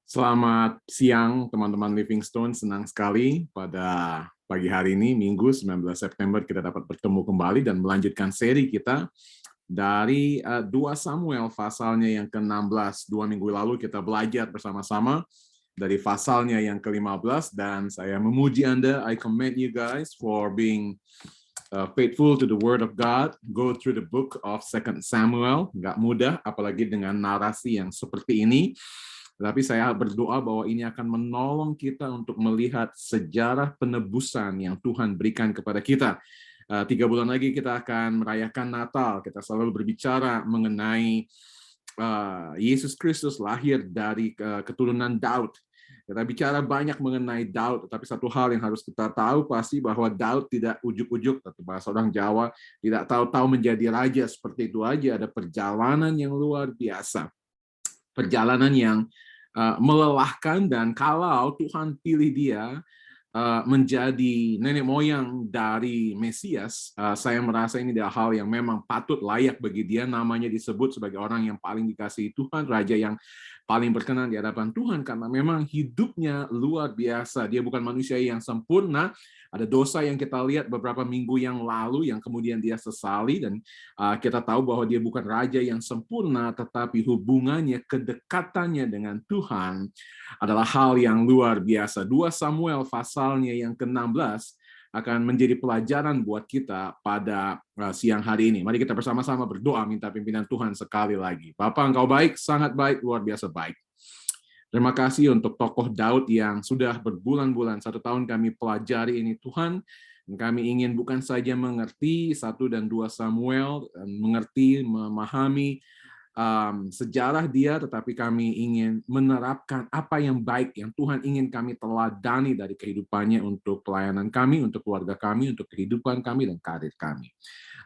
Selamat siang teman-teman Livingstone, senang sekali pada pagi hari ini, Minggu 19 September kita dapat bertemu kembali dan melanjutkan seri kita dari 2 Samuel pasalnya yang ke-16. 2 minggu lalu kita belajar bersama-sama dari pasalnya yang ke-15 dan saya memuji Anda, I commend you guys for being faithful to the word of God, go through the book of 2 Samuel, nggak mudah apalagi dengan narasi yang seperti ini. Tapi saya berdoa bahwa ini akan menolong kita untuk melihat sejarah penebusan yang Tuhan berikan kepada kita. 3 bulan lagi kita akan merayakan Natal. Kita selalu berbicara mengenai Yesus Kristus lahir dari keturunan Daud. Kita bicara banyak mengenai Daud, tapi satu hal yang harus kita tahu pasti bahwa Daud tidak ujuk-ujuk, atau bahasa orang Jawa, tidak tahu-tahu menjadi raja seperti itu aja. Ada perjalanan yang luar biasa. Perjalanan yang melelahkan, dan kalau Tuhan pilih dia menjadi nenek moyang dari Mesias, saya merasa ini adalah hal yang memang patut layak bagi dia. Namanya disebut sebagai orang yang paling dikasihi Tuhan, raja yang paling berkenan di hadapan Tuhan, karena memang hidupnya luar biasa. Dia bukan manusia yang sempurna. Ada dosa yang kita lihat beberapa minggu yang lalu yang kemudian dia sesali, dan kita tahu bahwa dia bukan raja yang sempurna, tetapi hubungannya, kedekatannya dengan Tuhan adalah hal yang luar biasa. 2 Samuel pasalnya yang ke-16 akan menjadi pelajaran buat kita pada siang hari ini. Mari kita bersama-sama berdoa minta pimpinan Tuhan sekali lagi. Bapa, Engkau baik, sangat baik, luar biasa baik. Terima kasih untuk tokoh Daud yang sudah berbulan-bulan, 1 tahun kami pelajari ini Tuhan. Kami ingin bukan saja mengerti 1 dan 2 Samuel, mengerti, memahami sejarah dia, tetapi kami ingin menerapkan apa yang baik yang Tuhan ingin kami teladani dari kehidupannya untuk pelayanan kami, untuk keluarga kami, untuk kehidupan kami, dan karir kami.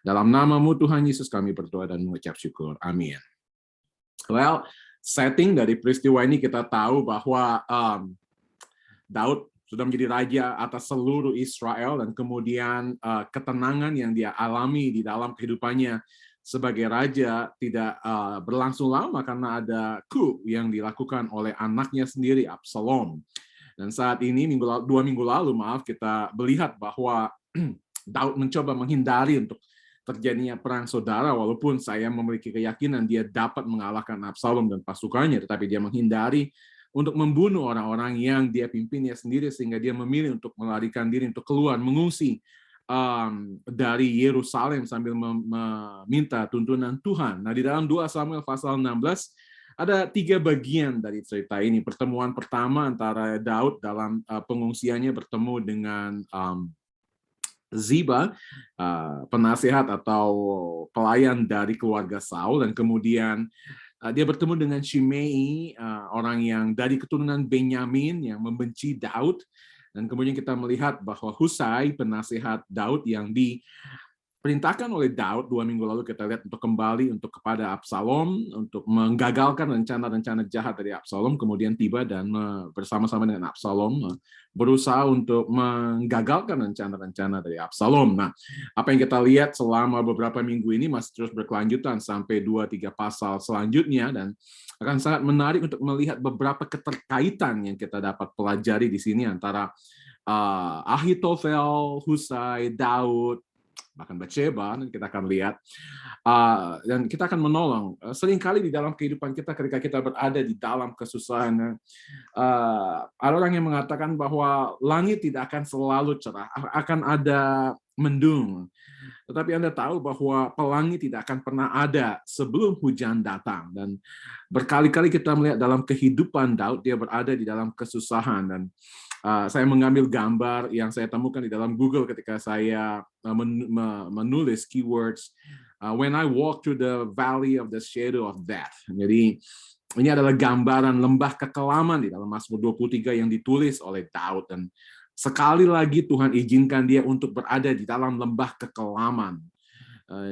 Dalam nama-Mu Tuhan Yesus kami berdoa dan mengucap syukur. Amin. Well, setting dari peristiwa ini kita tahu bahwa Daud sudah menjadi raja atas seluruh Israel, dan kemudian ketenangan yang dia alami di dalam kehidupannya sebagai raja tidak berlangsung lama karena ada coup yang dilakukan oleh anaknya sendiri, Absalom. Dan saat ini 2 minggu lalu, kita melihat bahwa Daud mencoba menghindari untuk terjadinya perang saudara, walaupun saya memiliki keyakinan dia dapat mengalahkan Absalom dan pasukannya, tetapi dia menghindari untuk membunuh orang-orang yang dia pimpinnya sendiri, sehingga dia memilih untuk melarikan diri, untuk keluar, mengungsi dari Yerusalem sambil meminta tuntunan Tuhan. Nah, di dalam 2 Samuel pasal 16, ada 3 bagian dari cerita ini. Pertemuan pertama antara Daud dalam pengungsiannya bertemu dengan Ziba, penasihat atau pelayan dari keluarga Saul, dan kemudian dia bertemu dengan Shimei, orang yang dari keturunan Benyamin yang membenci Daud, dan kemudian kita melihat bahwa Husai, penasihat Daud yang diperintahkan oleh Daud 2 minggu lalu kita lihat untuk kembali untuk kepada Absalom, untuk menggagalkan rencana-rencana jahat dari Absalom, kemudian tiba dan bersama-sama dengan Absalom berusaha untuk menggagalkan rencana-rencana dari Absalom. Nah, apa yang kita lihat selama beberapa minggu ini masih terus berkelanjutan sampai 2-3 pasal selanjutnya, dan akan sangat menarik untuk melihat beberapa keterkaitan yang kita dapat pelajari di sini antara Ahitofel, Husai, Daud, bahkan Batsheba, kita akan lihat. Dan kita akan menolong. Seringkali di dalam kehidupan kita, ketika kita berada di dalam kesusahan, ada orang yang mengatakan bahwa langit tidak akan selalu cerah, akan ada mendung. Tetapi Anda tahu bahwa pelangi tidak akan pernah ada sebelum hujan datang. Dan berkali-kali kita melihat dalam kehidupan Daud, dia berada di dalam kesusahan. Dan saya mengambil gambar yang saya temukan di dalam Google ketika saya menulis keywords, when I walk through the valley of the shadow of death. Jadi ini adalah gambaran lembah kekelaman di dalam Mazmur 23 yang ditulis oleh Daud, dan sekali lagi Tuhan izinkan dia untuk berada di dalam lembah kekelaman.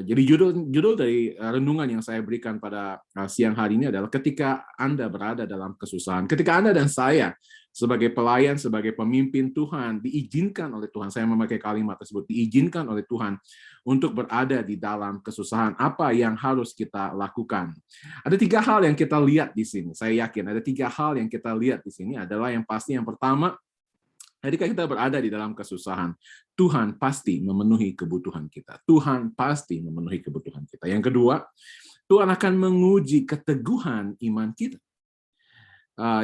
Jadi judul dari renungan yang saya berikan pada siang hari ini adalah ketika Anda berada dalam kesusahan. Ketika Anda dan saya sebagai pelayan, sebagai pemimpin Tuhan, diizinkan oleh Tuhan, saya memakai kalimat tersebut, diizinkan oleh Tuhan untuk berada di dalam kesusahan. Apa yang harus kita lakukan? Ada 3 hal yang kita lihat di sini. Saya yakin ada 3 hal yang kita lihat di sini adalah yang pasti yang pertama, ketika kita berada di dalam kesusahan, Tuhan pasti memenuhi kebutuhan kita. Tuhan pasti memenuhi kebutuhan kita. Yang kedua, Tuhan akan menguji keteguhan iman kita.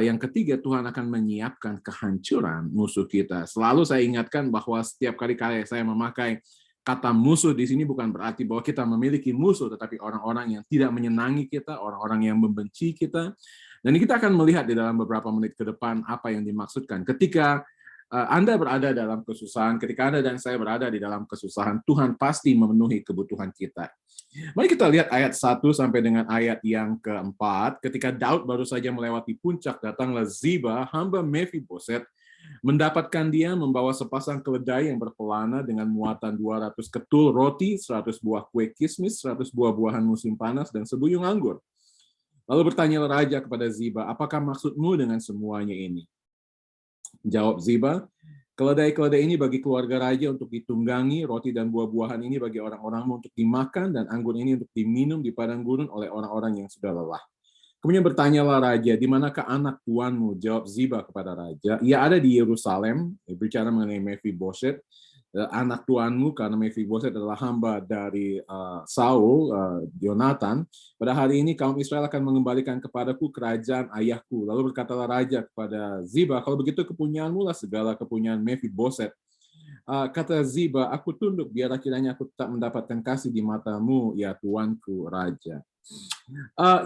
Yang ketiga, Tuhan akan menyiapkan kehancuran musuh kita. Selalu saya ingatkan bahwa setiap kali saya memakai kata musuh di sini bukan berarti bahwa kita memiliki musuh, tetapi orang-orang yang tidak menyenangi kita, orang-orang yang membenci kita. Dan kita akan melihat di dalam beberapa menit ke depan apa yang dimaksudkan. Ketika Anda berada dalam kesusahan, ketika Anda dan saya berada di dalam kesusahan, Tuhan pasti memenuhi kebutuhan kita. Mari kita lihat ayat 1 sampai dengan ayat yang keempat. Ketika Daud baru saja melewati puncak, datanglah Ziba, hamba Mephiboset, mendapatkan dia membawa sepasang keledai yang berpelana dengan muatan 200 ketul roti, 100 buah kue kismis, 100 buah-buahan musim panas, dan sebuyung anggur. Lalu bertanyalah raja kepada Ziba, apakah maksudmu dengan semuanya ini? Jawab Ziba, keledai-keledai ini bagi keluarga raja untuk ditunggangi, roti dan buah-buahan ini bagi orang-orangmu untuk dimakan, dan anggur ini untuk diminum di padang gurun oleh orang-orang yang sudah lelah. Kemudian bertanyalah raja, di manakah anak tuanmu? Jawab Ziba kepada raja, ia ada di Yerusalem. Bicara mengenai Mephiboset, anak tuanmu, karena Mephiboset adalah hamba dari Saul, Yonatan. Pada hari ini kaum Israel akan mengembalikan kepadaku kerajaan ayahku. Lalu berkatalah raja kepada Ziba, kalau begitu kepunyaanmu lah segala kepunyaan Mephiboset. Kata Ziba, aku tunduk biar kiranya aku tetap mendapatkan kasih di matamu, ya tuanku raja.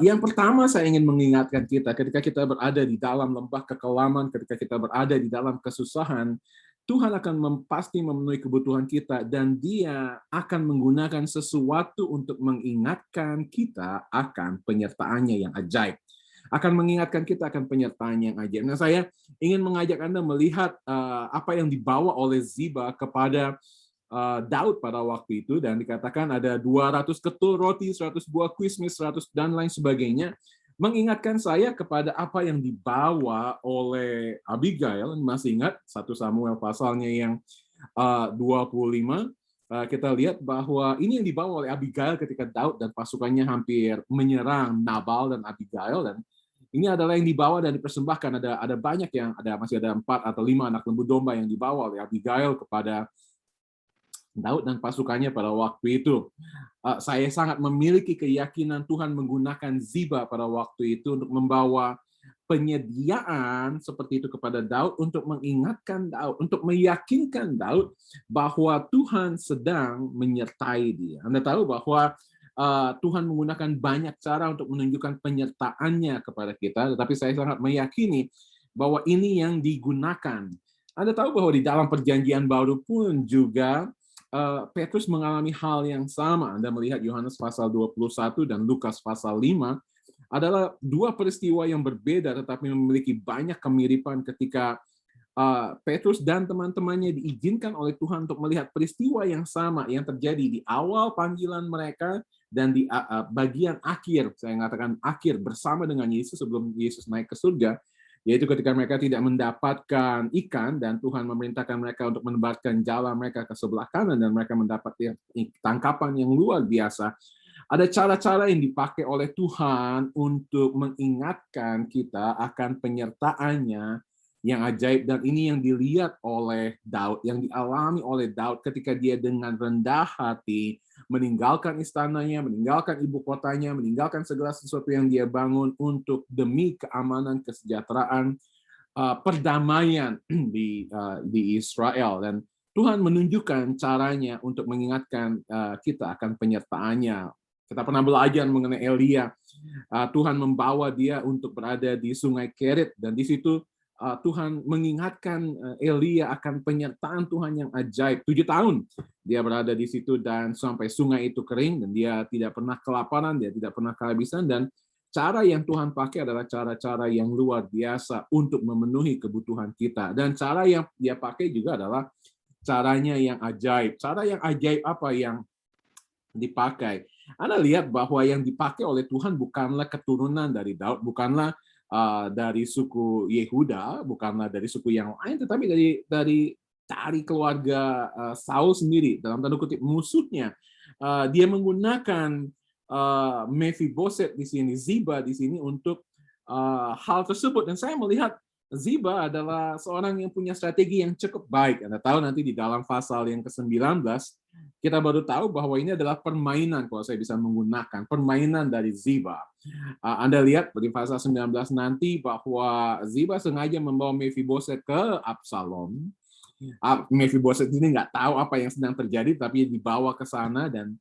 Yang pertama saya ingin mengingatkan kita, ketika kita berada di dalam lembah kekelaman, ketika kita berada di dalam kesusahan, Tuhan akan pasti memenuhi kebutuhan kita, dan Dia akan menggunakan sesuatu untuk mengingatkan kita akan penyertaannya yang ajaib. Akan mengingatkan kita akan penyertaannya yang ajaib. Nah, saya ingin mengajak Anda melihat apa yang dibawa oleh Ziba kepada Daud pada waktu itu, dan dikatakan ada 200 ketul roti, 100 buah kismis, 100 dan lain sebagainya, mengingatkan saya kepada apa yang dibawa oleh Abigail. Masih ingat 1 Samuel pasalnya yang 25, kita lihat bahwa ini yang dibawa oleh Abigail ketika Daud dan pasukannya hampir menyerang Nabal dan Abigail, dan ini adalah yang dibawa dan dipersembahkan. Ada banyak yang masih ada 4 atau 5 anak lembu domba yang dibawa oleh Abigail kepada Daud dan pasukannya pada waktu itu. Saya sangat memiliki keyakinan Tuhan menggunakan Ziba pada waktu itu untuk membawa penyediaan seperti itu kepada Daud, untuk mengingatkan Daud, untuk meyakinkan Daud bahwa Tuhan sedang menyertai dia. Anda tahu bahwa Tuhan menggunakan banyak cara untuk menunjukkan penyertaannya kepada kita, tetapi saya sangat meyakini bahwa ini yang digunakan. Anda tahu bahwa di dalam perjanjian baru pun juga Petrus mengalami hal yang sama. Anda melihat Yohanes pasal 21 dan Lukas pasal 5 adalah 2 peristiwa yang berbeda tetapi memiliki banyak kemiripan ketika Petrus dan teman-temannya diizinkan oleh Tuhan untuk melihat peristiwa yang sama yang terjadi di awal panggilan mereka dan di bagian akhir, saya mengatakan akhir, bersama dengan Yesus sebelum Yesus naik ke surga, yaitu ketika mereka tidak mendapatkan ikan dan Tuhan memerintahkan mereka untuk menebarkan jala mereka ke sebelah kanan dan mereka mendapat tangkapan yang luar biasa. Ada cara-cara yang dipakai oleh Tuhan untuk mengingatkan kita akan penyertaannya yang ajaib, dan ini yang dilihat oleh Daud, yang dialami oleh Daud ketika dia dengan rendah hati meninggalkan istananya, meninggalkan ibu kotanya, meninggalkan segala sesuatu yang dia bangun untuk demi keamanan, kesejahteraan, perdamaian di Israel. Dan Tuhan menunjukkan caranya untuk mengingatkan kita akan penyertaannya. Kita pernah belajar mengenai Elia. Tuhan membawa dia untuk berada di Sungai Kerit, dan di situ Tuhan mengingatkan Elia akan penyertaan Tuhan yang ajaib. 7 tahun dia berada di situ dan sampai sungai itu kering, dan dia tidak pernah kelaparan, dia tidak pernah kehabisan, dan cara yang Tuhan pakai adalah cara-cara yang luar biasa untuk memenuhi kebutuhan kita. Dan cara yang dia pakai juga adalah caranya yang ajaib. Cara yang ajaib apa yang dipakai? Anda lihat bahwa yang dipakai oleh Tuhan bukanlah keturunan dari Daud, bukanlah dari suku Yehuda, bukanlah dari suku yang lain, tetapi dari dari keluarga Saul sendiri, dalam tanda kutip musuhnya. Dia menggunakan Mephibosheth di sini, Ziba di sini untuk hal tersebut. Dan saya melihat Ziba adalah seorang yang punya strategi yang cukup baik. Anda tahu nanti di dalam pasal yang ke-19, kita baru tahu bahwa ini adalah permainan, kalau saya bisa menggunakan, permainan dari Ziba. Anda lihat di pasal 19 nanti bahwa Ziba sengaja membawa Mephibosheth ke Absalom. Mephibosheth ini nggak tahu apa yang sedang terjadi, tapi dibawa ke sana, dan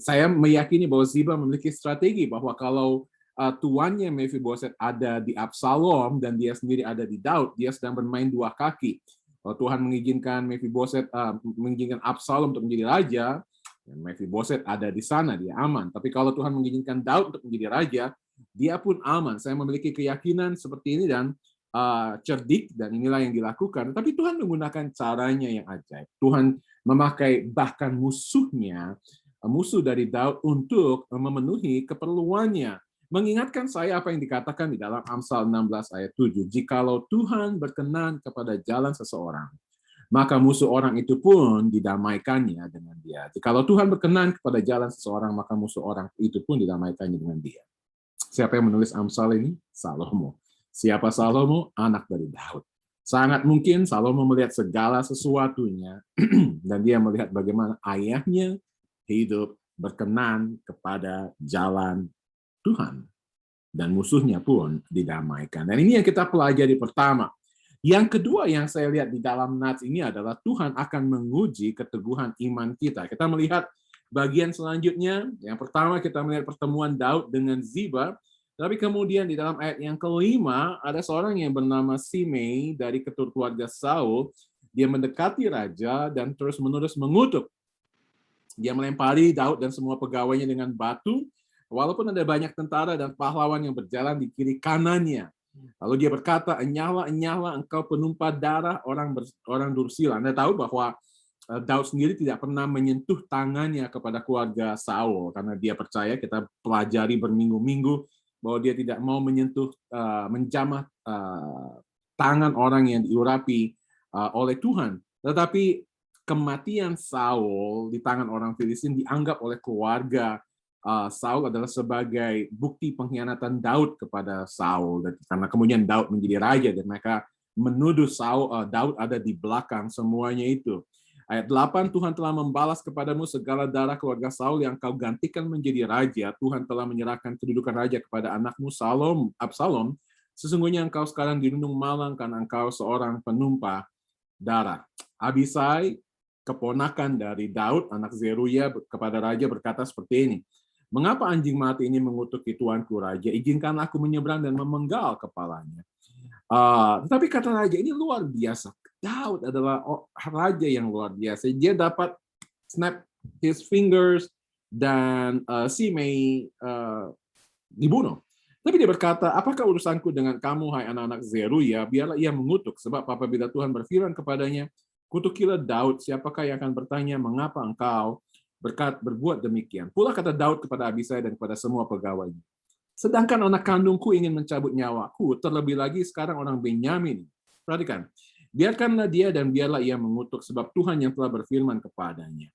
saya meyakini bahwa Ziba memiliki strategi bahwa kalau tuannya Mephibosheth ada di Absalom dan dia sendiri ada di Daud, dia sedang bermain dua kaki. Kalau Tuhan mengizinkan Mephibosheth, mengizinkan Absalom untuk menjadi raja, Mephibosheth ada di sana, dia aman. Tapi kalau Tuhan mengizinkan Daud untuk menjadi raja, dia pun aman. Saya memiliki keyakinan seperti ini dan cerdik, dan inilah yang dilakukan. Tapi Tuhan menggunakan caranya yang ajaib. Tuhan memakai bahkan musuhnya, musuh dari Daud, untuk memenuhi keperluannya. Mengingatkan saya apa yang dikatakan di dalam Amsal 16 ayat 7. Jikalau Tuhan berkenan kepada jalan seseorang, maka musuh orang itu pun didamaikannya dengan dia. Jikalau Tuhan berkenan kepada jalan seseorang, maka musuh orang itu pun didamaikannya dengan dia. Siapa yang menulis Amsal ini? Salomo. Siapa Salomo? Anak dari Daud. Sangat mungkin Salomo melihat segala sesuatunya dan dia melihat bagaimana ayahnya hidup berkenan kepada jalan Tuhan, dan musuhnya pun didamaikan. Dan ini yang kita pelajari pertama. Yang kedua yang saya lihat di dalam nats ini adalah Tuhan akan menguji keteguhan iman kita. Kita melihat bagian selanjutnya. Yang pertama kita melihat pertemuan Daud dengan Ziba, tapi kemudian di dalam ayat yang kelima ada seorang yang bernama Simei dari keluarga Saul. Dia mendekati raja dan terus-menerus mengutuk. Dia melempari Daud dan semua pegawainya dengan batu, walaupun ada banyak tentara dan pahlawan yang berjalan di kiri kanannya. Lalu dia berkata, enyahlah, enyahlah, engkau penumpah darah orang Dursila. Anda tahu bahwa Daud sendiri tidak pernah menyentuh tangannya kepada keluarga Saul, karena dia percaya, kita pelajari berminggu-minggu, bahwa dia tidak mau menyentuh, menjamah tangan orang yang diurapi oleh Tuhan. Tetapi kematian Saul di tangan orang Filistin dianggap oleh keluarga Saul adalah sebagai bukti pengkhianatan Daud kepada Saul, dan karena kemudian Daud menjadi raja dan mereka menuduh Daud ada di belakang semuanya itu. Ayat 8, Tuhan telah membalas kepadamu segala darah keluarga Saul yang kau gantikan menjadi raja. Tuhan telah menyerahkan kedudukan raja kepada anakmu Absalom. Sesungguhnya engkau sekarang dirundung malang karena engkau seorang penumpah darah. Abisai, keponakan dari Daud, anak Zeruya, kepada raja berkata seperti ini. Mengapa anjing mati ini mengutuki tuanku raja? Izinkanlah aku menyeberang dan memenggal kepalanya. Tetapi kata raja ini luar biasa. Daud adalah raja yang luar biasa. Dia dapat snap his fingers dan Simei dibunuh. Tapi dia berkata, apakah urusanku dengan kamu, hai anak-anak Zeruya? Biarlah ia mengutuk, sebab apabila Tuhan berfirman kepadanya, kutukilah Daud, siapakah yang akan bertanya, mengapa engkau berbuat demikian? Pula kata Daud kepada Abisai dan kepada semua pegawainya, sedangkan anak kandungku ingin mencabut nyawaku, terlebih lagi sekarang orang Benyamin. Perhatikan, biarkanlah dia dan biarlah ia mengutuk, sebab Tuhan yang telah berfirman kepadanya.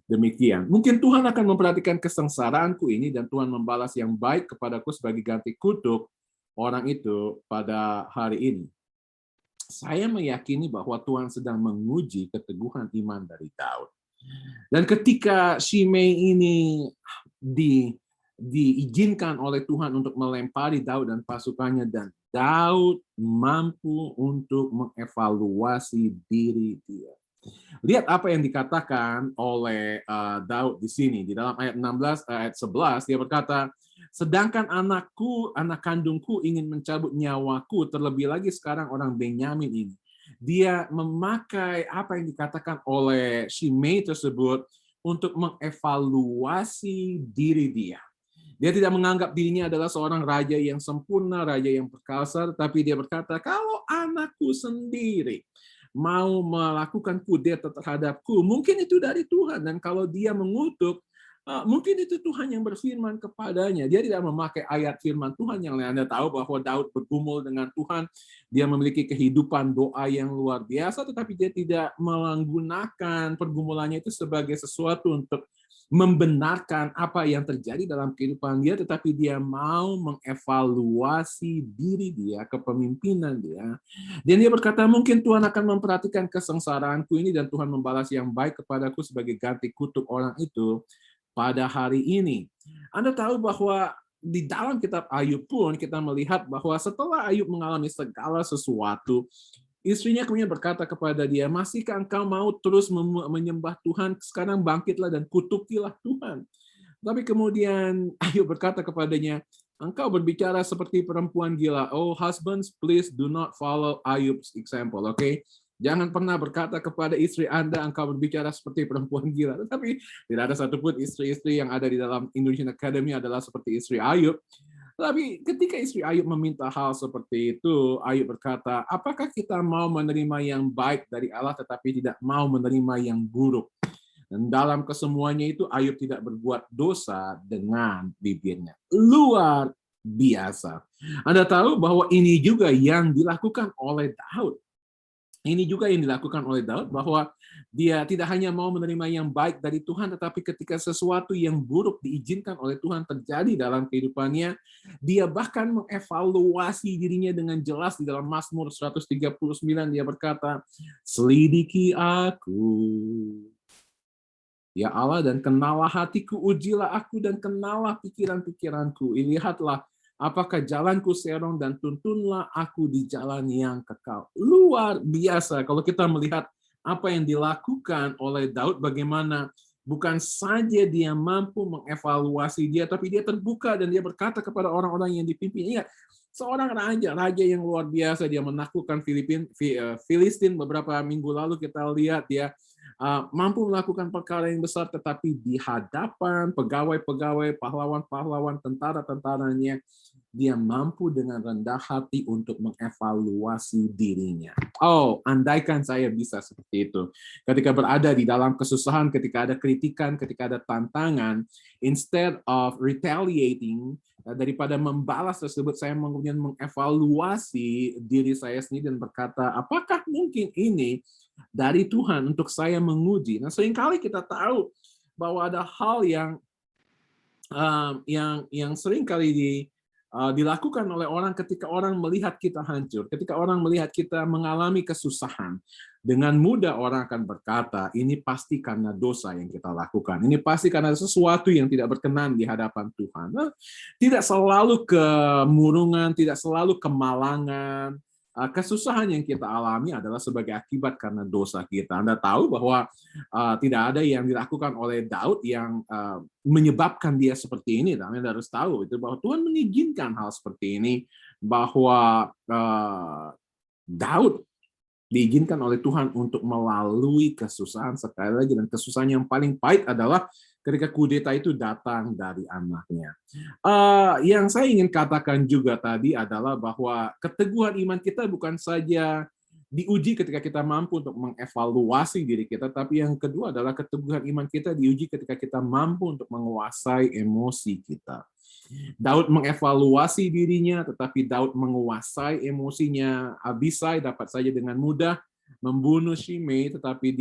Demikian. Mungkin Tuhan akan memperhatikan kesengsaraanku ini dan Tuhan membalas yang baik kepadaku sebagai ganti kutuk orang itu pada hari ini. Saya meyakini bahwa Tuhan sedang menguji keteguhan iman dari Daud. Dan ketika Shimei ini diizinkan oleh Tuhan untuk melempari Daud dan pasukannya, dan Daud mampu untuk mengevaluasi diri dia. Lihat apa yang dikatakan oleh Daud di sini. Di dalam ayat 16, ayat 11, dia berkata, sedangkan anak kandungku ingin mencabut nyawaku, terlebih lagi sekarang orang Benyamin ini. Dia memakai apa yang dikatakan oleh Shimei tersebut untuk mengevaluasi diri dia. Dia tidak menganggap dirinya adalah seorang raja yang sempurna, raja yang perkasa, tapi dia berkata, kalau anakku sendiri mau melakukan kudeta terhadapku, mungkin itu dari Tuhan. Dan kalau dia mengutuk, Mungkin itu Tuhan yang berfirman kepadanya. Dia tidak memakai ayat firman Tuhan yang lain. Anda tahu bahwa Daud bergumul dengan Tuhan. Dia memiliki kehidupan doa yang luar biasa, tetapi dia tidak menggunakan pergumulannya itu sebagai sesuatu untuk membenarkan apa yang terjadi dalam kehidupan dia, tetapi dia mau mengevaluasi diri dia, kepemimpinan dia. Dan dia berkata, mungkin Tuhan akan memperhatikan kesengsaraanku ini dan Tuhan membalas yang baik kepadaku sebagai ganti kutuk orang itu pada hari ini. Anda tahu bahwa di dalam kitab Ayub pun kita melihat bahwa setelah Ayub mengalami segala sesuatu, istrinya kemudian berkata kepada dia, masihkah engkau mau terus menyembah Tuhan? Sekarang bangkitlah dan kutukilah Tuhan. Tapi kemudian Ayub berkata kepadanya, engkau berbicara seperti perempuan gila. Oh husbands, please do not follow Ayub's example, okay? Jangan pernah berkata kepada istri Anda, engkau berbicara seperti perempuan gila. Tetapi tidak ada satupun istri-istri yang ada di dalam Indonesian Academy adalah seperti istri Ayub. Tapi ketika istri Ayub meminta hal seperti itu, Ayub berkata, apakah kita mau menerima yang baik dari Allah tetapi tidak mau menerima yang buruk? Dan dalam kesemuanya itu Ayub tidak berbuat dosa dengan bibirnya. Luar biasa. Anda tahu bahwa ini juga yang dilakukan oleh Daud. Ini juga yang dilakukan oleh Daud, bahwa dia tidak hanya mau menerima yang baik dari Tuhan, tetapi ketika sesuatu yang buruk diizinkan oleh Tuhan terjadi dalam kehidupannya, dia bahkan mengevaluasi dirinya dengan jelas di dalam Mazmur 139, dia berkata, selidiki aku, ya Allah, dan kenalah hatiku, ujilah aku dan kenalah pikiran-pikiranku. Lihatlah apakah jalanku serong dan tuntunlah aku di jalan yang kekal. Luar biasa kalau kita melihat apa yang dilakukan oleh Daud, bagaimana bukan saja dia mampu mengevaluasi dia, tapi dia terbuka dan dia berkata kepada orang-orang yang dipimpinnya. Seorang raja yang luar biasa, dia menaklukkan Filistin beberapa minggu lalu. Kita lihat dia mampu melakukan perkara yang besar, tetapi di hadapan pegawai-pegawai, pahlawan-pahlawan, tentara-tentaranya, dia mampu dengan rendah hati untuk mengevaluasi dirinya. Oh, andaikan saya bisa seperti itu. Ketika berada di dalam kesusahan, ketika ada kritikan, ketika ada tantangan, instead of retaliating, daripada membalas tersebut, saya kemudian mengevaluasi diri saya sendiri dan berkata, apakah mungkin ini dari Tuhan untuk saya menguji? Nah, seringkali kita tahu bahwa ada hal yang seringkali dilakukan oleh orang ketika orang melihat kita hancur, ketika orang melihat kita mengalami kesusahan. Dengan mudah orang akan berkata, ini pasti karena dosa yang kita lakukan. Ini pasti karena sesuatu yang tidak berkenan di hadapan Tuhan. Nah, tidak selalu kemurungan, tidak selalu kemalangan. Kesusahan yang kita alami adalah sebagai akibat karena dosa kita. Anda tahu bahwa tidak ada yang dilakukan oleh Daud yang menyebabkan dia seperti ini. Anda harus tahu itu bahwa Tuhan mengizinkan hal seperti ini, bahwa Daud diizinkan oleh Tuhan untuk melalui kesusahan sekali lagi, dan kesusahan yang paling pahit adalah ketika kudeta itu datang dari anaknya. Yang saya ingin katakan juga tadi adalah bahwa keteguhan iman kita bukan saja diuji ketika kita mampu untuk mengevaluasi diri kita, tapi yang kedua adalah keteguhan iman kita diuji ketika kita mampu untuk menguasai emosi kita. Daud mengevaluasi dirinya, tetapi Daud menguasai emosinya. Abisai dapat saja dengan mudah membunuh Shimei, tetapi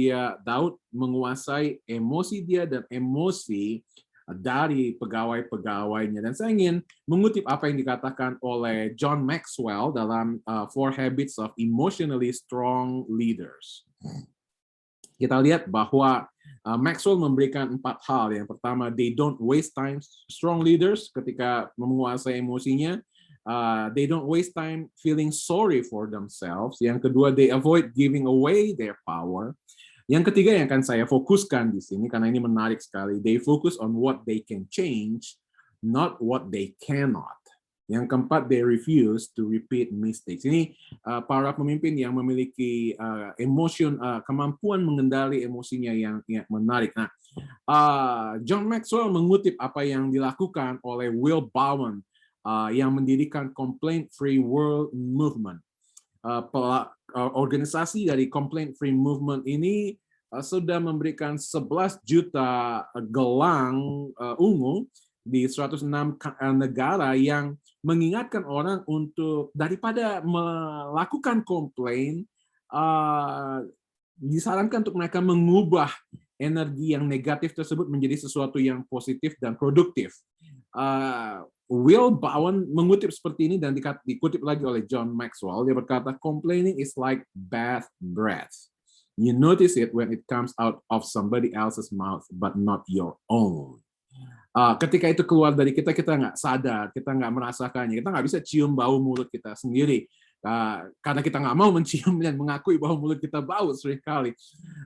Daud menguasai emosi dia dan emosi dari pegawai-pegawainya. Dan saya ingin mengutip apa yang dikatakan oleh John Maxwell dalam Four Habits of Emotionally Strong Leaders. Kita lihat bahwa Maxwell memberikan 4 hal. Yang pertama, they don't waste time. Strong leaders ketika menguasai emosinya, they don't waste time feeling sorry for themselves. Yang kedua, they avoid giving away their power. Yang ketiga yang akan saya fokuskan di sini, karena ini menarik sekali, they focus on what they can change, not what they cannot. Yang keempat, they refuse to repeat mistakes. Ini para pemimpin yang memiliki kemampuan mengendali emosinya yang menarik. Nah, John Maxwell mengutip apa yang dilakukan oleh Will Bowen yang mendirikan Complaint Free World Movement. Organisasi dari Complaint Free Movement ini sudah memberikan 11 juta gelang ungu di 106 negara yang mengingatkan orang untuk daripada melakukan komplain, disarankan untuk mereka mengubah energi yang negatif tersebut menjadi sesuatu yang positif dan produktif. Will Bowen mengutip seperti ini dan dikutip lagi oleh John Maxwell. Dia berkata, complaining is like bad breath. You notice it when it comes out of somebody else's mouth, but not your own. Ketika itu keluar dari kita, kita nggak sadar, kita nggak merasakannya, kita nggak bisa cium bau mulut kita sendiri. Karena kita nggak mau mencium dan mengakui bahwa mulut kita bau seringkali.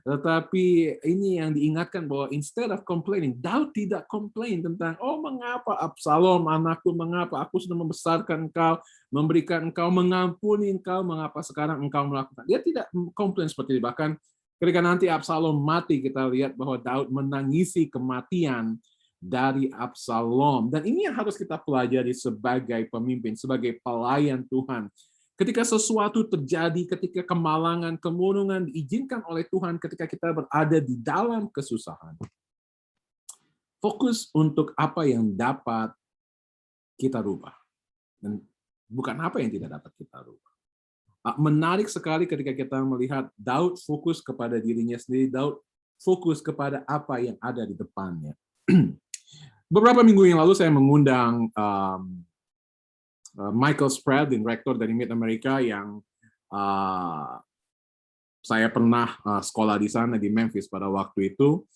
Tetapi ini yang diingatkan bahwa instead of complaining, Daud tidak komplain tentang, oh mengapa Absalom anakku, mengapa aku sudah membesarkan engkau, memberikan engkau, mengampuni engkau, mengapa sekarang engkau melakukan. Dia tidak komplain seperti itu. Bahkan ketika nanti Absalom mati, kita lihat bahwa Daud menangisi kematian dari Absalom. Dan ini yang harus kita pelajari sebagai pemimpin, sebagai pelayan Tuhan. Ketika sesuatu terjadi, ketika kemalangan, kemurungan diizinkan oleh Tuhan, ketika kita berada di dalam kesusahan, fokus untuk apa yang dapat kita rubah. Dan bukan apa yang tidak dapat kita rubah. Menarik sekali ketika kita melihat Daud fokus kepada dirinya sendiri, Daud fokus kepada apa yang ada di depannya. Beberapa minggu yang lalu saya mengundang Michael Spradlin, rektor dari Mid America yang saya pernah sekolah di sana di Memphis pada waktu itu.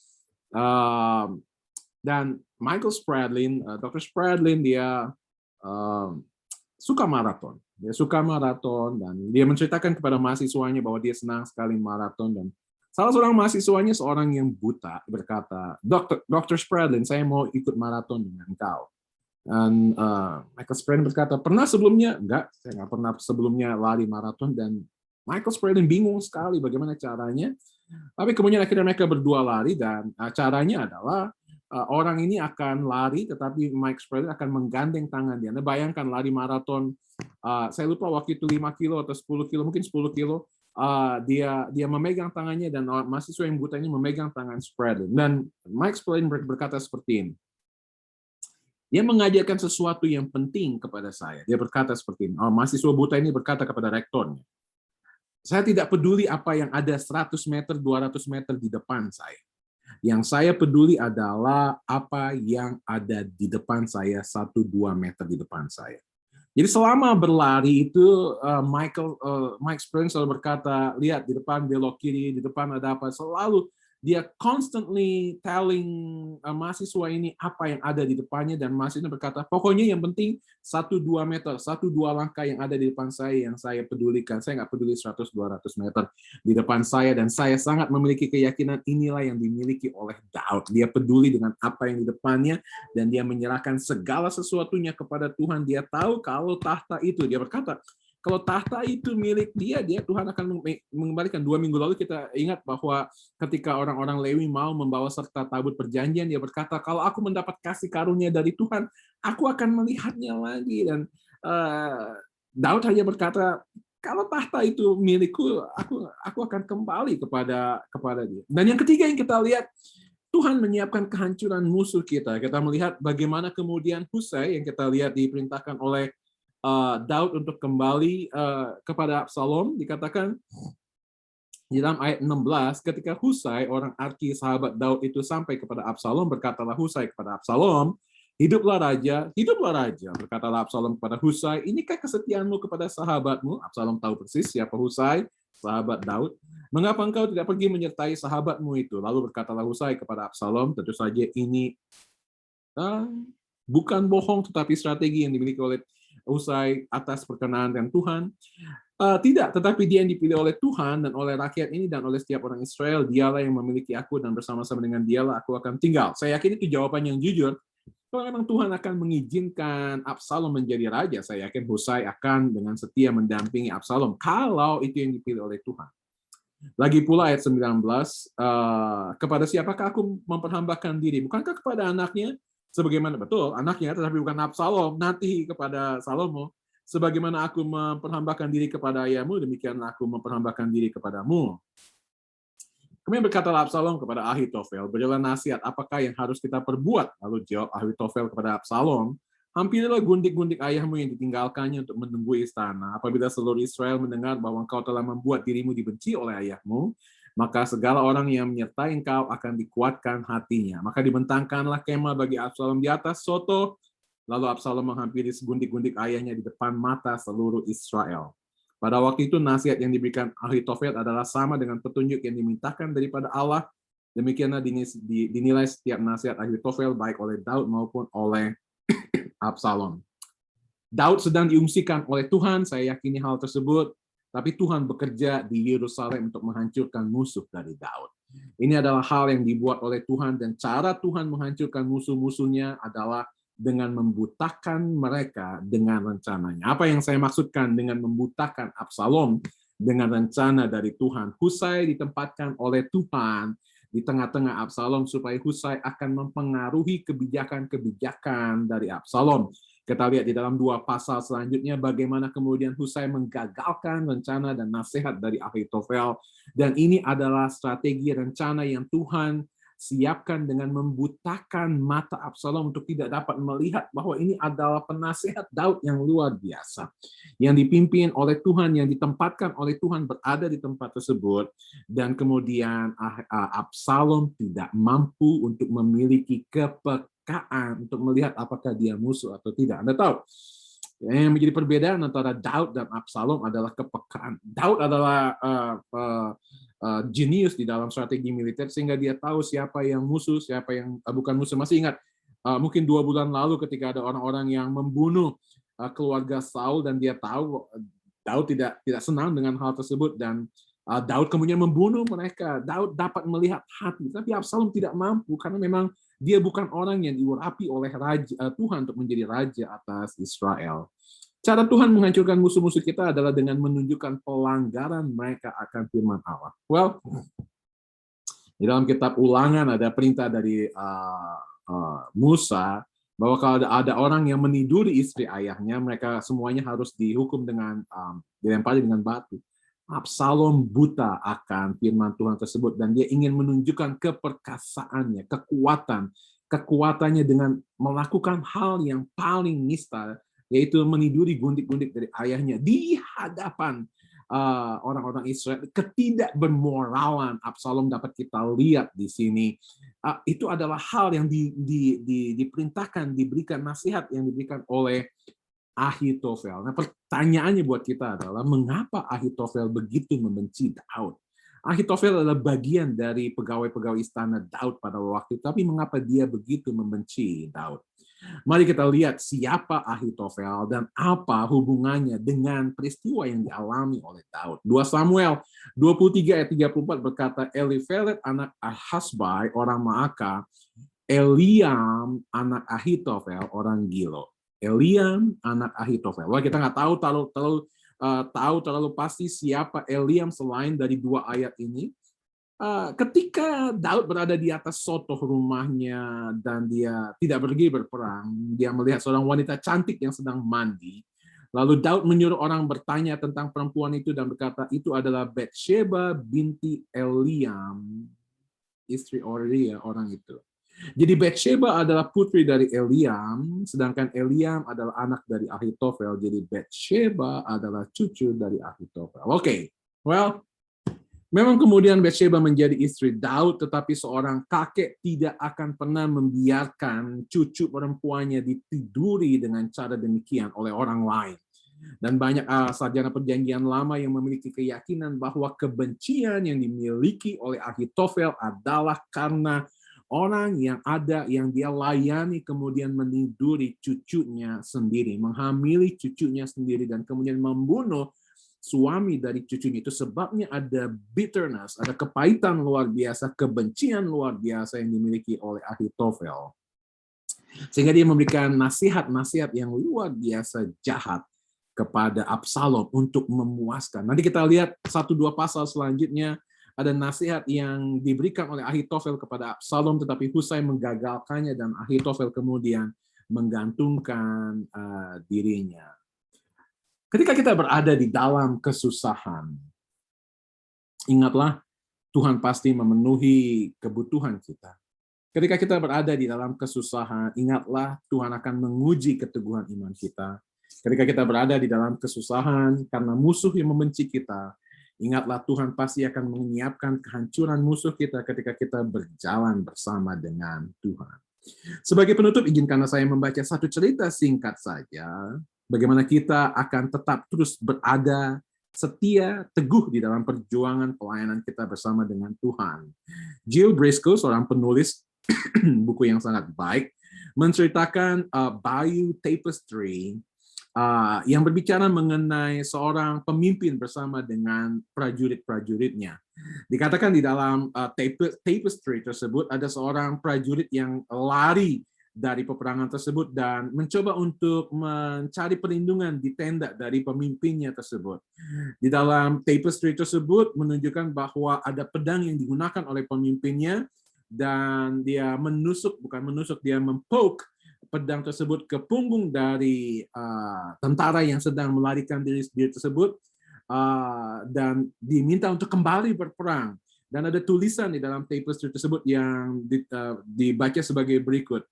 Dan Michael Spradlin, Dr. Spradlin, dia suka maraton. Dia suka maraton dan dia menceritakan kepada mahasiswanya bahwa dia senang sekali maraton. Dan salah seorang mahasiswanya, seorang yang buta, berkata, Dr. Spradlin, saya mau ikut maraton dengan engkau. Dan Michael Spradlin berkata, pernah sebelumnya? Enggak, saya nggak pernah sebelumnya lari maraton. Dan Michael Spradlin bingung sekali bagaimana caranya. Tapi kemudian akhirnya mereka berdua lari dan caranya adalah orang ini akan lari, tetapi Mike Spradlin akan menggandeng tangan dia. Anda bayangkan lari maraton, saya lupa waktu itu 5 kilo atau 10 kilo, mungkin 10 kilo. Dia memegang tangannya dan mahasiswa yang buta ini memegang tangan Spradlin. Dan Mike Spradlin berkata seperti ini. Dia mengajarkan sesuatu yang penting kepada saya. Dia berkata seperti ini. Mahasiswa buta ini berkata kepada rektornya, saya tidak peduli apa yang ada 100 meter, 200 meter di depan saya. Yang saya peduli adalah apa yang ada di depan saya, 1-2 meter di depan saya. Jadi selama berlari itu, Mike Spradlin selalu berkata, lihat di depan belok kiri, di depan ada apa, selalu dia constantly telling mahasiswa ini apa yang ada di depannya, dan mahasiswa berkata, pokoknya yang penting 1-2 meter, 1-2 langkah yang ada di depan saya yang saya pedulikan. Saya nggak peduli 100-200 meter di depan saya, dan saya sangat memiliki keyakinan inilah yang dimiliki oleh Daud. Dia peduli dengan apa yang di depannya, dan dia menyerahkan segala sesuatunya kepada Tuhan. Dia tahu kalau tahta itu, dia berkata, kalau tahta itu milik dia Tuhan akan mengembalikan. 2 minggu lalu kita ingat bahwa ketika orang-orang Lewi mau membawa serta tabut perjanjian, dia berkata, kalau aku mendapat kasih karunia dari Tuhan, aku akan melihatnya lagi. Dan Daud hanya berkata, kalau tahta itu milikku, aku akan kembali kepada dia. Dan yang ketiga yang kita lihat, Tuhan menyiapkan kehancuran musuh kita. Kita melihat bagaimana kemudian Husai yang kita lihat diperintahkan oleh Daud untuk kembali kepada Absalom, dikatakan di dalam ayat 16, ketika Husai, orang Arki, sahabat Daud itu sampai kepada Absalom, berkatalah Husai kepada Absalom, hiduplah raja, berkatalah Absalom kepada Husai, inikah kesetiaanmu kepada sahabatmu? Absalom tahu persis siapa Husai, sahabat Daud. Mengapa engkau tidak pergi menyertai sahabatmu itu? Lalu berkatalah Husai kepada Absalom, tentu saja ini bukan bohong, tetapi strategi yang dimiliki oleh Husai atas perkenan dan Tuhan. Tidak, tetapi dia yang dipilih oleh Tuhan dan oleh rakyat ini dan oleh setiap orang Israel. Dialah yang memiliki aku dan bersama-sama dengan dialah aku akan tinggal. Saya yakin itu jawaban yang jujur. Kalau memang Tuhan akan mengizinkan Absalom menjadi raja, saya yakin Husai akan dengan setia mendampingi Absalom. Kalau itu yang dipilih oleh Tuhan. Lagi pula ayat 19, kepada siapakah aku memperhambakan diri? Bukankah kepada anaknya? Sebagaimana betul anaknya, tetapi bukan Absalom, nanti kepada Salomo. Sebagaimana aku memperhambakan diri kepada ayahmu, demikian aku memperhambakan diri kepadamu. Kemudian berkatalah Absalom kepada Ahitofel, berilah nasihat, apakah yang harus kita perbuat? Lalu jawab Ahitofel kepada Absalom, hampirilah gundik-gundik ayahmu yang ditinggalkannya untuk menunggu istana. Apabila seluruh Israel mendengar bahwa engkau telah membuat dirimu dibenci oleh ayahmu, maka segala orang yang menyertai engkau akan dikuatkan hatinya. Maka dibentangkanlah kemah bagi Absalom di atas soto, lalu Absalom menghampiri segundik-gundik ayahnya di depan mata seluruh Israel. Pada waktu itu nasihat yang diberikan Ahitofel adalah sama dengan petunjuk yang dimintakan daripada Allah. Demikianlah dinilai setiap nasihat Ahitofel baik oleh Daud maupun oleh Absalom. Daud sedang diungsikan oleh Tuhan, saya yakini hal tersebut, tapi Tuhan bekerja di Yerusalem untuk menghancurkan musuh dari Daud. Ini adalah hal yang dibuat oleh Tuhan, dan cara Tuhan menghancurkan musuh-musuhnya adalah dengan membutakan mereka dengan rencananya. Apa yang saya maksudkan dengan membutakan Absalom dengan rencana dari Tuhan? Husai ditempatkan oleh Tuhan di tengah-tengah Absalom supaya Husai akan mempengaruhi kebijakan-kebijakan dari Absalom. Kita lihat di dalam 2 pasal selanjutnya bagaimana kemudian Husai menggagalkan rencana dan nasihat dari Ahitofel. Dan ini adalah strategi rencana yang Tuhan siapkan dengan membutakan mata Absalom untuk tidak dapat melihat bahwa ini adalah penasehat Daud yang luar biasa. Yang dipimpin oleh Tuhan, yang ditempatkan oleh Tuhan berada di tempat tersebut. Dan kemudian Absalom tidak mampu untuk memiliki kepekaan untuk melihat apakah dia musuh atau tidak. Anda tahu, yang menjadi perbedaan antara Daud dan Absalom adalah kepekaan. Daud adalah jenius di dalam strategi militer sehingga dia tahu siapa yang musuh, siapa yang bukan musuh. Masih ingat mungkin 2 bulan lalu ketika ada orang-orang yang membunuh keluarga Saul dan dia tahu Daud tidak senang dengan hal tersebut dan Daud kemudian membunuh mereka. Daud dapat melihat hati, tapi Absalom tidak mampu karena memang dia bukan orang yang diurapi oleh Tuhan untuk menjadi raja atas Israel. Cara Tuhan menghancurkan musuh-musuh kita adalah dengan menunjukkan pelanggaran mereka akan firman Allah. Well, di dalam kitab Ulangan ada perintah dari Musa bahwa kalau ada orang yang meniduri istri ayahnya, mereka semuanya harus dihukum dengan dilempari dengan batu. Absalom buta akan firman Tuhan tersebut dan dia ingin menunjukkan keperkasaannya, kekuatannya dengan melakukan hal yang paling nista, yaitu meniduri gundik-gundik dari ayahnya di hadapan orang-orang Israel. Ketidakbermoralan Absalom dapat kita lihat di sini. Itu adalah hal yang diperintahkan, diberikan nasihat yang diberikan oleh Ahitofel. Nah, pertanyaannya buat kita adalah mengapa Ahitofel begitu membenci Daud? Ahitofel adalah bagian dari pegawai-pegawai istana Daud pada waktu itu, tapi mengapa dia begitu membenci Daud? Mari kita lihat siapa Ahitofel dan apa hubungannya dengan peristiwa yang dialami oleh Daud. 2 Samuel 23 ayat 34 berkata, Elifelet anak Ahasbai orang Maaka, Eliam anak Ahitofel orang Gilo. Eliam anak Ahitofel. Wah, kita nggak tahu terlalu pasti siapa Eliam selain dari 2 ayat ini. Ketika Daud berada di atas sotoh rumahnya dan dia tidak pergi berperang, dia melihat seorang wanita cantik yang sedang mandi. Lalu Daud menyuruh orang bertanya tentang perempuan itu dan berkata, itu adalah Batsheba binti Eliam, istri Uriah orang itu. Jadi Batsheba adalah putri dari Eliam, sedangkan Eliam adalah anak dari Ahitofel. Jadi Batsheba adalah cucu dari Ahitofel. Oke, well, memang kemudian Batsheba menjadi istri Daud, tetapi seorang kakek tidak akan pernah membiarkan cucu perempuannya ditiduri dengan cara demikian oleh orang lain. Dan banyak sarjana perjanjian lama yang memiliki keyakinan bahwa kebencian yang dimiliki oleh Ahitofel adalah karena orang yang ada yang dia layani kemudian meniduri cucunya sendiri, menghamili cucunya sendiri, dan kemudian membunuh suami dari cucunya. Itu sebabnya ada bitterness, ada kepahitan luar biasa, kebencian luar biasa yang dimiliki oleh Ahitofel. Sehingga dia memberikan nasihat-nasihat yang luar biasa jahat kepada Absalom untuk memuaskan. Nanti kita lihat 1-2 pasal selanjutnya, ada nasihat yang diberikan oleh Ahitofel kepada Absalom, tetapi Husai menggagalkannya dan Ahitofel kemudian menggantungkan dirinya. Ketika kita berada di dalam kesusahan, ingatlah Tuhan pasti memenuhi kebutuhan kita. Ketika kita berada di dalam kesusahan, ingatlah Tuhan akan menguji keteguhan iman kita. Ketika kita berada di dalam kesusahan karena musuh yang membenci kita, ingatlah Tuhan pasti akan menyiapkan kehancuran musuh kita ketika kita berjalan bersama dengan Tuhan. Sebagai penutup, izinkanlah saya membaca satu cerita singkat saja, bagaimana kita akan tetap terus berada setia, teguh di dalam perjuangan pelayanan kita bersama dengan Tuhan. Jill Briscoe, seorang penulis buku yang sangat baik, menceritakan Bayou Tapestry yang berbicara mengenai seorang pemimpin bersama dengan prajurit-prajuritnya. Dikatakan di dalam tapestry tersebut ada seorang prajurit yang lari dari peperangan tersebut dan mencoba untuk mencari perlindungan di tenda dari pemimpinnya tersebut. Di dalam tapestry tersebut menunjukkan bahwa ada pedang yang digunakan oleh pemimpinnya dan dia dia mempoke pedang tersut ke punggung dari tentara yang sedang melarikan diri tersebut dan diminta untuk kembali berperang. Dan ada tulisan di dalam tapestry tersebut yang dibaca sebagai berikut.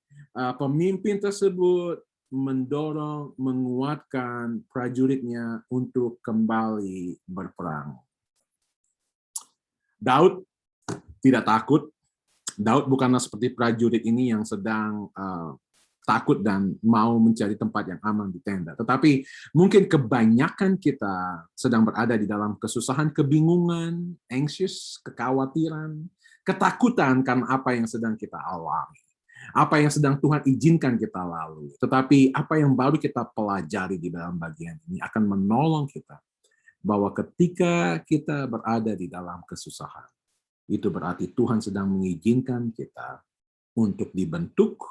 Pemimpin tersebut mendorong, menguatkan prajuritnya untuk kembali berperang. Daud tidak takut. Daud bukanlah seperti prajurit ini yang sedang takut dan mau mencari tempat yang aman di tenda. Tetapi mungkin kebanyakan kita sedang berada di dalam kesusahan, kebingungan, anxious, kekhawatiran, ketakutan karena apa yang sedang kita alami. Apa yang sedang Tuhan izinkan kita lalui. Tetapi apa yang baru kita pelajari di dalam bagian ini akan menolong kita bahwa ketika kita berada di dalam kesusahan, itu berarti Tuhan sedang mengizinkan kita untuk dibentuk,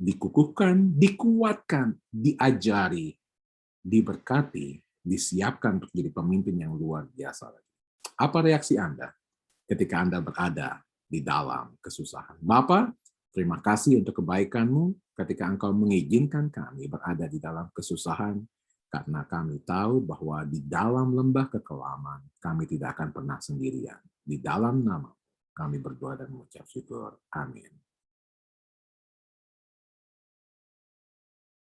dikukuhkan, dikuatkan, diajari, diberkati, disiapkan untuk jadi pemimpin yang luar biasa. Apa reaksi Anda ketika Anda berada di dalam kesusahan? Bapa, terima kasih untuk kebaikan-Mu ketika Engkau mengizinkan kami berada di dalam kesusahan, karena kami tahu bahwa di dalam lembah kekelaman kami tidak akan pernah sendirian. Di dalam nama kami berdoa dan mengucap syukur. Amin.